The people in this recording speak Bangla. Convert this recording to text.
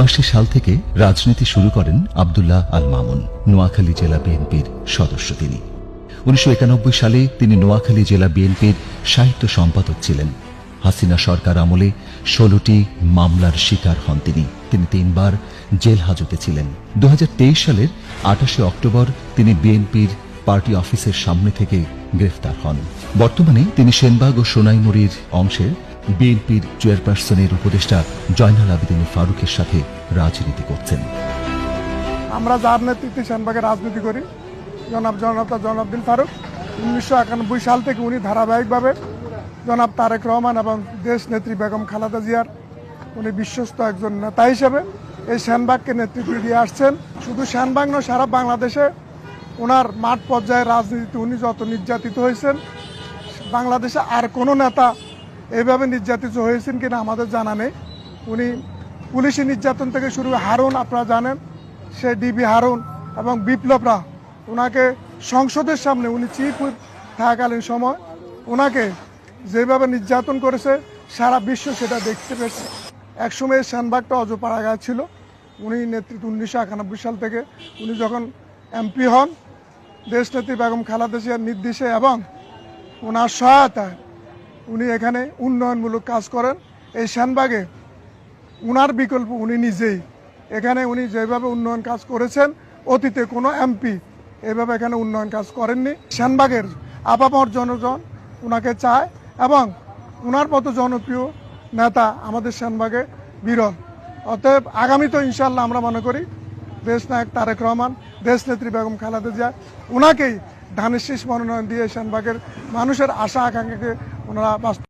1979 সাল থেকে রাজনীতি শুরু করেন আব্দুল্লাহ আল মামুন। নোয়াখালী জেলা বিএনপির সদস্য তিনি। 1991 সালে তিনি নোয়াখালী জেলা বিএনপির সাহিত্য সম্পাদক ছিলেন। হাসিনা সরকার আমলে 16টি মামলার শিকার হন তিনি। 3 বার জেল হাজতে ছিলেন। 2023 সালের 28 অক্টোবর তিনি বিএনপির পার্টি অফিসের সামনে থেকে গ্রেফতার হন। বর্তমানে তিনি সেনবাগ ও সোনাইমুড়ির অংশের বিএনপির চেয়ারপারসনের উপদেষ্টা জয়নাল আবেদিন ফারুকের সাথে রাজনীতি করছেন। আমরা যার নেতৃত্বে সেনবাগে রাজনীতি করি, জনাব ফারুক, 1991 সাল থেকে উনি ধারাবাহিকভাবে জনাব তারেক রহমান এবং দেশ নেত্রী বেগম খালেদা জিয়ার উনি বিশ্বস্ত একজন নেতা হিসেবে এই সেনবাগকে নেতৃত্ব দিয়ে আসছেন। শুধু সেনবাগ নয়, সারা বাংলাদেশে ওনার মাঠ পর্যায়ে রাজনীতিতে উনি যত নির্যাতিত হয়েছেন, বাংলাদেশে আর কোনো নেতা এইভাবে নির্যাতিত হয়েছেন কিনা আমাদের জানা নেই। উনি পুলিশি নির্যাতন থেকে শুরু হারুন, আপনারা জানেন, সে ডিবি হারুন এবং বিপ্লবরা ওনাকে সংসদের সামনে উনি চিফ হুইপ থাকাকালীন সময় ওনাকে যেভাবে নির্যাতন করেছে সারা বিশ্ব সেটা দেখতে পেয়েছে। একসময় সেনবাগটা অজপাড়াগায় ছিল। উনি নেতৃত্ব 1991 সাল থেকে উনি যখন এমপি হন, দেশনেত্রী বেগম খালেদা জিয়ার নির্দেশে এবং ওনার সহায়তায় উনি এখানে উন্নয়নমূলক কাজ করেন। এই সেনবাগে উনার বিকল্প উনি নিজেই। এখানে উনি যেভাবে উন্নয়ন কাজ করেছেন, অতীতে কোনো এমপি এভাবে এখানে উন্নয়ন কাজ করেননি। সেনবাগের আপামর জনগণ ওনাকে চায় এবং ওনার মতো জনপ্রিয় নেতা আমাদের সেনবাগে বিরল। অতএব আগামীতে ইনশাল্লাহ আমরা মনে করি দেশনায়ক তারেক রহমান, দেশনেত্রী বেগম খালেদা জিয়া ওনাকেই ধানের শীষ মনোনয়ন দিয়ে সেনবাগের মানুষের আশা আকাঙ্ক্ষাকে ওনারা বাস্তব